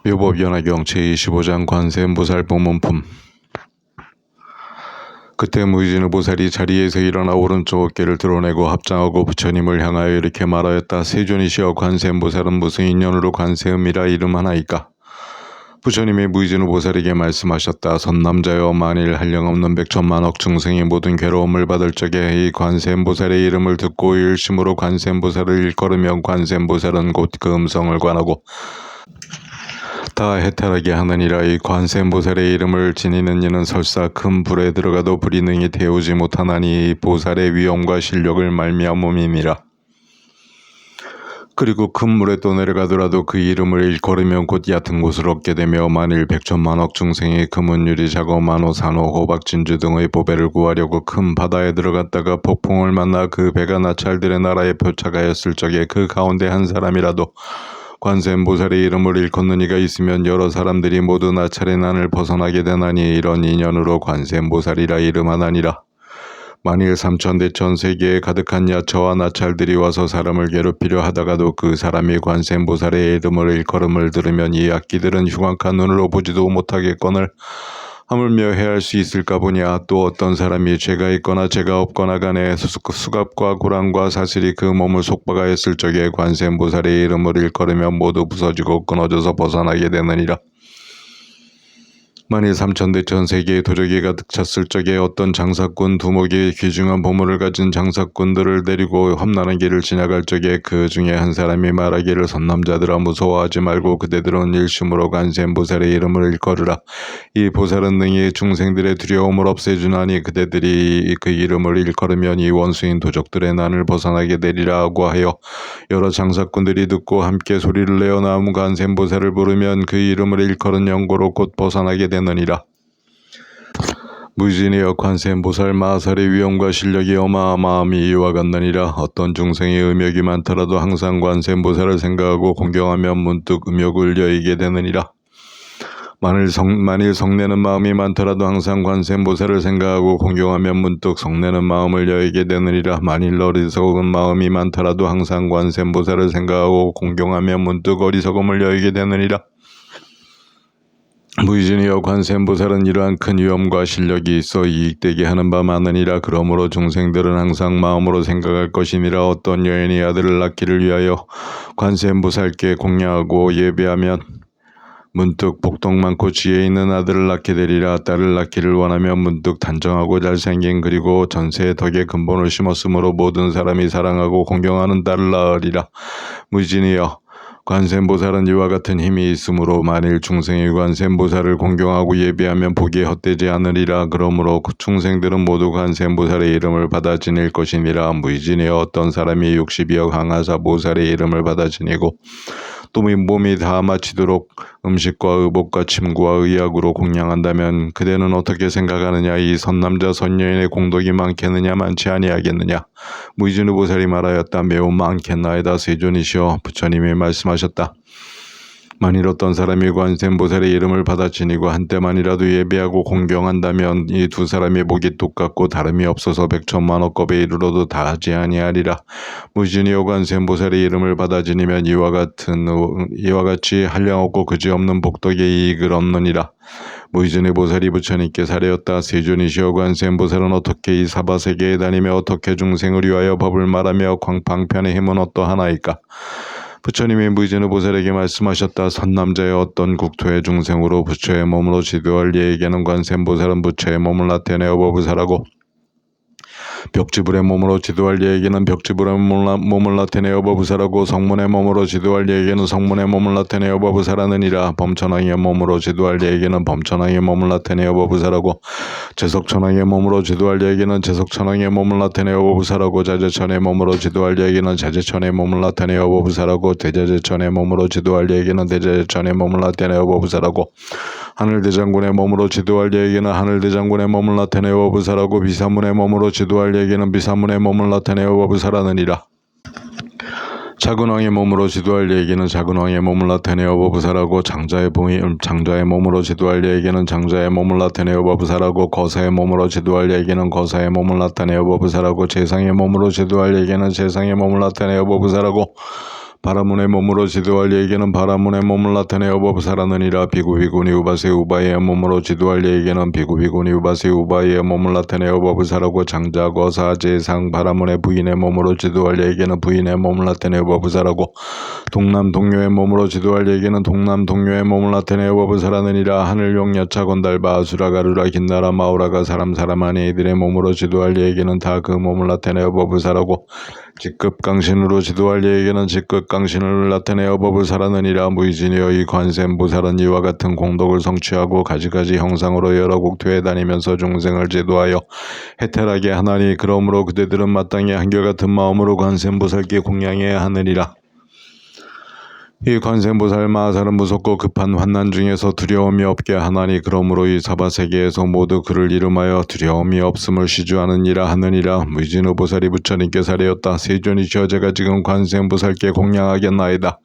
묘법연화경 제25장 관세음보살 법문품. 그때 무이진의 보살이 자리에서 일어나 오른쪽 어깨를 드러내고 합장하고 부처님을 향하여 이렇게 말하였다. 세존이시여, 관세음보살은 무슨 인연으로 관세음이라 이름하나이까? 부처님이 무이진의 보살에게 말씀하셨다. 선남자여, 만일 한량없는 백천만억 중생이 모든 괴로움을 받을 적에 이 관세음보살의 이름을 듣고 일심으로 관세음보살을 일컬으면 관세음보살은 곧 그 음성을 관하고 다 해탈하게 하느니라. 이 관세음보살의 이름을 지니는 이는 설사 큰 불에 들어가도 불이 능히 태우지 못하나니 이 보살의 위엄과 실력을 말미암음이니라. 그리고 큰 물에 또 내려가더라도 그 이름을 일컬으면 곧 얕은 곳을 얻게 되며, 만일 백천만억 중생이 금은 유리 자고 만호 산호 호박 진주 등의 보배를 구하려고 큰 바다에 들어갔다가 폭풍을 만나 그 배가 나찰들의 나라에 표착하였을 적에 그 가운데 한 사람이라도 관세음보살의 이름을 일컫는 이가 있으면 여러 사람들이 모두 나찰의 난을 벗어나게 되나니 이런 인연으로 관세음보살이라 이름하나니라. 만일 삼천대천 세계에 가득한 야처와 나찰들이 와서 사람을 괴롭히려 하다가도 그 사람이 관세음보살의 이름을 일컬음을 들으면 이 악기들은 흉악한 눈으로 보지도 못하겠거늘 하물며 해할 수 있을까 보냐. 또 어떤 사람이 죄가 있거나 죄가 없거나 간에 수갑과 고랑과 사슬이 그 몸을 속박하였을 적에 관세음보살의 이름을 일컬으면 모두 부서지고 끊어져서 벗어나게 되느니라. 만일 삼천대천 세계에 도적이 가득 찼을 적에 어떤 장사꾼 두목이 귀중한 보물을 가진 장사꾼들을 데리고 험난한 길을 지나갈 적에 그 중에 한 사람이 말하기를, 선남자들아, 무서워하지 말고 그대들은 일심으로 관세음보살의 이름을 일컬으라. 이 보살은 능히 중생들의 두려움을 없애주나니 그대들이 그 이름을 일컬으면 이 원수인 도적들의 난을 벗어나게 되리라 하고 하여 여러 장사꾼들이 듣고 함께 소리를 내어 나무 관세음보살을 부르면 그 이름을 일컬은 영고로 곧 벗어나게 되느니라. 무이진이여, 관세음보살 마하살의 위엄과 실력이 어마어마함이 이와 같느니라. 어떤 중생이 음욕이 많더라도 항상 관세음보살을 생각하고 공경하면 문득 음욕을 여의게 되느니라. 만일 성내는 마음이 많더라도 항상 관세음보살을 생각하고 공경하면 문득 성내는 마음을 여의게 되느니라. 만일 어리석은 마음이 많더라도 항상 관세음보살을 생각하고 공경하면 문득 어리석음을 여의게 되느니라. 무이진이여, 관세음보살은 이러한 큰 위엄과 실력이 있어 이익되게 하는 바 많으니라. 그러므로 중생들은 항상 마음으로 생각할 것이니라. 어떤 여인이 아들을 낳기를 위하여 관세음보살께 공양하고 예배하면 문득 복덕 많고 지혜 있는 아들을 낳게 되리라. 딸을 낳기를 원하면 문득 단정하고 잘생긴 그리고 전세의 덕에 근본을 심었으므로 모든 사람이 사랑하고 공경하는 딸을 낳으리라. 무이진이여, 관세음보살은 이와 같은 힘이 있으므로 만일 중생이 관세음보살을 공경하고 예배하면 복이 헛되지 않으리라. 그러므로 그 중생들은 모두 관세음보살의 이름을 받아 지닐 것이니라. 무이진이여, 어떤 사람이 60여 항아사 보살의 이름을 받아 지니고 또 몸이 다 마치도록 음식과 의복과 침구와 의약으로 공양한다면 그대는 어떻게 생각하느냐? 이 선남자 선여인의 공덕이 많겠느냐 많지 아니하겠느냐? 무이진의 보살이 말하였다. 매우 많겠나이다. 세존이시여, 부처님이 말씀하셨다. 만일 어떤 사람이 관세음보살의 이름을 받아 지니고 한때만이라도 예배하고 공경한다면 이 두 사람의 복이 똑같고 다름이 없어서 백천만억 겁에 이르러도 다하지 아니하리라. 무이진이여, 관세음보살의 이름을 받아 지니면 이와 같이 한량없고 그지없는 복덕의 이익을 얻느니라. 무이진의 보살이 부처님께 사례였다. 세존이시여, 관세음보살은 어떻게 이 사바세계에 다니며 어떻게 중생을 위하여 법을 말하며 방편의 힘은 어떠하나이까? 부처님이 무이진의 보살에게 말씀하셨다. 선남자의 어떤 국토의 중생으로 부처의 몸으로 지도할 예에게는 관세음보살은 부처의 몸을 나타내어 법의사라고, 벽지불의 몸으로 지도할 예에게는 벽지불의 몸을 나타내어 법의사라고, 성문의 몸으로 지도할 예에게는 성문의 몸을 나타내어 법의사라느니라. 범천왕의 몸으로 지도할 예에게는 범천왕의 몸을 나타내어 법의사라고, 제석천왕의 몸으로 지도할 예에게는 제석천왕의 몸을 나타내어 법의사라고, 자재천의 몸으로 지도할 예에게는 자재천의 몸을 나타내어 법의사라고, 대자재천의 몸으로 지도할 예에게는 대자재천의 몸을 나타내어 법의사라고, 하늘대장군의 몸으로 지도할 예에게는 하늘대장군의 몸을 나타내어 법의사라고, 비사문의 몸으로 지도할 예에게는 비사문의 몸을 나타내어 법의사라느니라. 작은왕의 몸으로 지도할 예에게는 작은왕의 몸을 나타내어 법의사라고, 장자의 몸으로 지도할 예에게는 장자의 몸을 나타내어 법의사라고, 거사의 몸으로 지도할 예에게는 거사의 몸을 나타내어 법의사라고, 재상의 몸으로 지도할 예에게는 재상의 몸을 나타내어 법의사라고, 바라문의 몸으로 지도할 이에게는 바라문의 몸을 나타내어 법사라느니라. 비구비구니 우바세 우바이의 몸으로 지도할 이에게는 비구비구니 우바세 우바이의 몸을 나타내어 법사라고. 장자 거사 제상 바라문의 부인의 몸으로 지도할 이에게는 부인의 몸을 나타내어 법사라고. 동남 동료의 몸으로 지도할 이에게는 동남 동료의 몸을 나타내어 법사라느니라. 하늘용 여차 건달바 아수라 가루라 긴나라 마우라가 사람 안에 이들의 몸으로 지도할 이에게는 다 그 몸을 나타내어 법사라고. 직급 강신으로 지도할 이에게는 직급 강신을 나타내어 법사라느니라. 무이진이여 이 관세음보살은 이와 같은 공덕을 성취하고 가지가지 형상으로 여러 국토에 다니면서 중생을 지도하여 해탈하게 하나니 그러므로 그대들은 마땅히 한결같은 마음으로 관세음보살께 공양해야 하느니라. 이 관세음보살 마하살은 무섭고 급한 환난 중에서 두려움이 없게 하나니 그러므로 이 사바세계에서 모두 그를 이름하여 두려움이 없음을 시주하느니라 하느니라. 무이진의보살이 부처님께 사례였다. 세존이시여 제가 지금 관세음보살께 공양하겠나이다.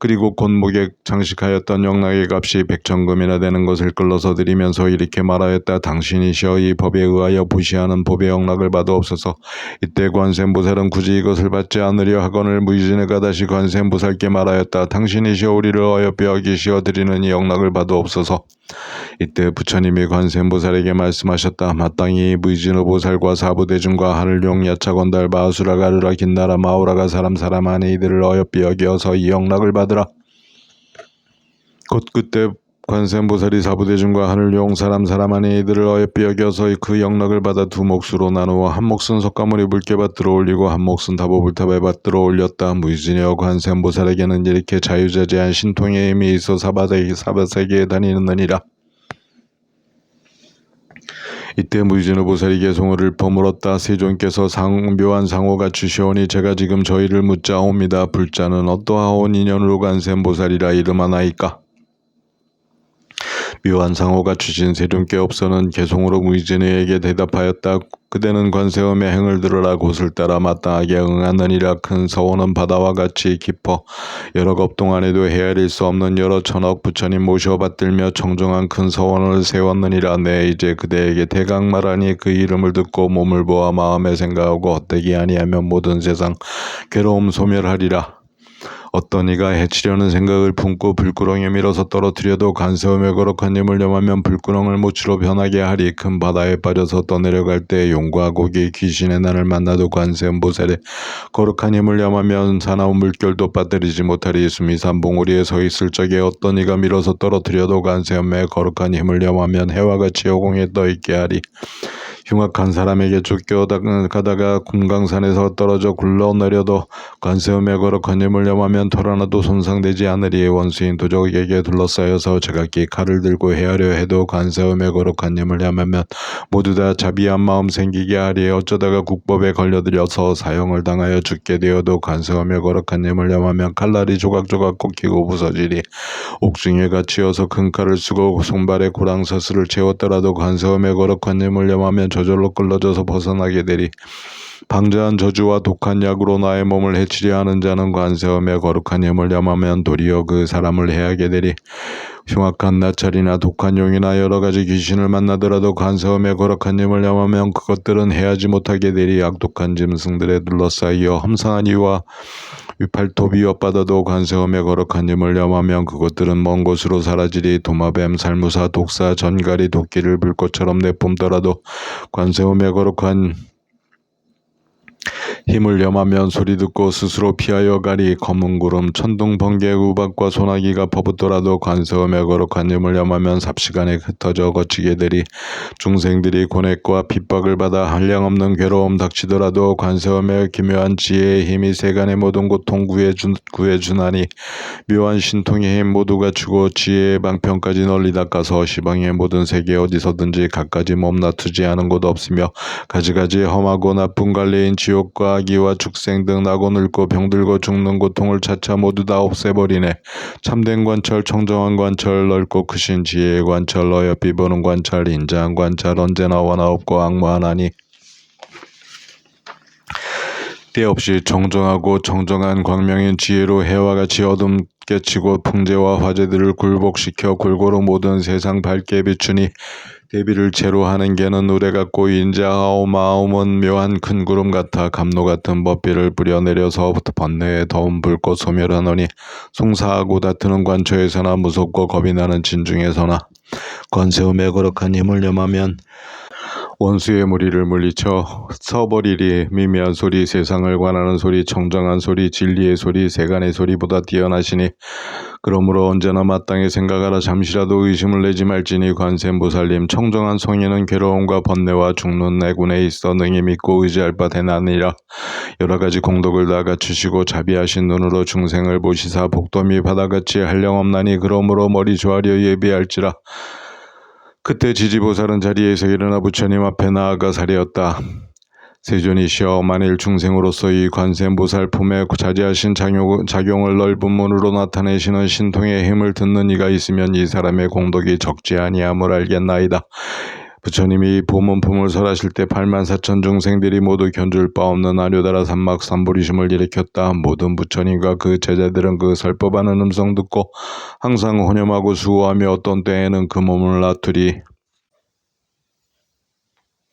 그리고 곤목에 장식하였던 영락의 값이 100천금이나 되는 것을 끌러서 드리면서 이렇게 말하였다. 당신이시여 이 법에 의하여 부시하는 법의 영락을 받아옵소서. 이때 관세음보살은 굳이 이것을 받지 않으려 하거늘 무이진의가 다시 관세음보살께 말하였다. 당신이시여 우리를 어여삐 여기시어 드리는 이 영락을 받아옵소서. 이때 부처님이 관세음보살에게 말씀하셨다. 마땅히 무이진의보살과 사부대중과 하늘용 야차건달 바수라 가르라 긴나라 마우라가 사람 안에 이들을 어여삐 여기어서 이 영락을 받으라. 곧 그때 관세음보살이 사부대중과 하늘용 사람 안에 이들을 어여삐 여기어서 그 영락을 받아 두 몫으로 나누어 한 몫은 석가모니 물개밭 들어올리고 한 몫은 다보불탑에 밭 들어올렸다. 무이진이여 관세음보살에게는 이렇게 자유자재한 신통의 힘이 있어 사바세계에 다니느니라. 이때 무이진의보살이 개송을 퍼물었다. 세존께서 묘한 상호가 주시오니 제가 지금 저희를 묻자옵니다. 불자는 어떠하온 인연으로 관세음보살이라 이름하나이까. 묘한 상호가 주신 세존께 없어는 개송으로 무이진의에게 대답하였다. 그대는 관세음의 행을 들으라. 곧을 따라 마땅하게 응하느니라. 큰 서원은 바다와 같이 깊어 여러 겁 동안에도 헤아릴 수 없는 여러 천억 부처님 모셔 받들며 청정한 큰 서원을 세웠느니라. 네 이제 그대에게 대강 말하니 그 이름을 듣고 몸을 보아 마음에 생각하고 헛되기 아니하면 모든 세상 괴로움 소멸하리라. 어떤 이가 해치려는 생각을 품고 불구렁에 밀어서 떨어뜨려도 관세음의 거룩한 힘을 염하면 불구렁을 모치로 변하게 하리. 큰 바다에 빠져서 떠내려갈 때 용과 고기 귀신의 난을 만나도 관세음보살의 거룩한 힘을 염하면 사나운 물결도 빠뜨리지 못하리. 수미산 봉우리에 서 있을 적에 어떤 이가 밀어서 떨어뜨려도 관세음의 거룩한 힘을 염하면 해와 같이 여공에 떠있게 하리. 흉악한 사람에게 쫓겨가다가 금강산에서 떨어져 굴러내려도 관세음의 거룩한 힘을 염하면 털 하나도 손상되지 않으리. 원수인 도적에게 둘러싸여서 제각기 칼을 들고 헤아려 해도 관세음의 거룩한 힘을 염하면 모두 다 자비한 마음 생기게 하리. 어쩌다가 국법에 걸려들여서 사형을 당하여 죽게 되어도 관세음의 거룩한 힘을 염하면 칼날이 조각조각 꺾이고 부서지리. 옥중에 갇히어서 큰 칼을 쓰고 손발에 고랑사슬을 채웠더라도 관세음의 거룩한 힘을 염하면 저절로 끌러져서 벗어나게 되리. 방자한 저주와 독한 약으로 나의 몸을 해치려 하는 자는 관세음의 거룩한 힘을 염하면 도리어 그 사람을 해하게 되리. 흉악한 나찰이나 독한 용이나 여러가지 귀신을 만나더라도 관세음의 거룩한 힘을 염하면 그것들은 해하지 못하게 되리. 악독한 짐승들에 둘러싸여 험상한 이와 위팔톱 위협받아도 관세음의 거룩한 힘을 염하면 그것들은 먼 곳으로 사라지리. 도마뱀, 살무사, 독사, 전갈이 도끼를 불꽃처럼 내뿜더라도 관세음의 거룩한 힘을 염하면 소리 듣고 스스로 피하여 가리. 검은 구름, 천둥, 번개, 우박과 소나기가 퍼붓더라도 관세음의 거룩한 힘을 염하면 삽시간에 흩어져 거치게 되리. 중생들이 고뇌과 핍박을 받아 한량없는 괴로움 닥치더라도 관세음의 기묘한 지혜의 힘이 세간의 모든 고통 구해주나니 묘한 신통의 힘 모두 갖추고 지혜의 방편까지 널리 닦아서 시방의 모든 세계 어디서든지 갖가지 몸나투지 않은 곳 없으며 가지가지 험하고 나쁜 관례인 지옥과 아기와 축생 등 나고 늙고 병들고 죽는 고통을 차차 모두 다 없애버리네. 참된 관찰, 청정한 관찰, 넓고 크신 지혜의 관찰, 어여삐 보는 관찰, 인자한 관찰, 언제나 원하 없고 악무하나니 때없이 청정하고 청정한 광명인 지혜로 해와 같이 어둠 깨치고 풍재와 화재들을 굴복시켜 골고루 모든 세상 밝게 비추니 대비를 채로 하는 개는 우레 같고 인자하오 마음은 묘한 큰 구름 같아 감로 같은 법비를 뿌려내려서 번뇌에 더운 불꽃 소멸하노니 송사하고 다투는 관초에서나 무섭고 겁이 나는 진중에서나 관세음에 거룩한 힘을 염하면 원수의 무리를 물리쳐 서버리리. 미미한 소리, 세상을 관하는 소리, 청정한 소리, 진리의 소리, 세간의 소리보다 뛰어나시니 그러므로 언제나 마땅히 생각하라. 잠시라도 의심을 내지 말지니 관세음보살님 청정한 성인은 괴로움과 번뇌와 죽는 내군에 있어 능히 믿고 의지할 바 되나니라. 여러 가지 공덕을 다 갖추시고 자비하신 눈으로 중생을 보시사 복도미 바다같이 한량없나니 그러므로 머리 조아려 예비할지라. 그때 지지보살은 자리에서 일어나 부처님 앞에 나아가 사리었다. 세존이시여, 만일 중생으로서 이 관세음보살 품에 자제하신 작용을 넓은 문으로 나타내시는 신통의 힘을 듣는 이가 있으면 이 사람의 공덕이 적지 아니함을 알겠나이다. 부처님이 보문품을 설하실 때 84,000 중생들이 모두 견줄 바 없는 아료다라 산막 삼보리심을 일으켰다. 모든 부처님과 그 제자들은 그 설법하는 음성 듣고 항상 혼념하고 수호하며 어떤 때에는 그 몸을 놔두리.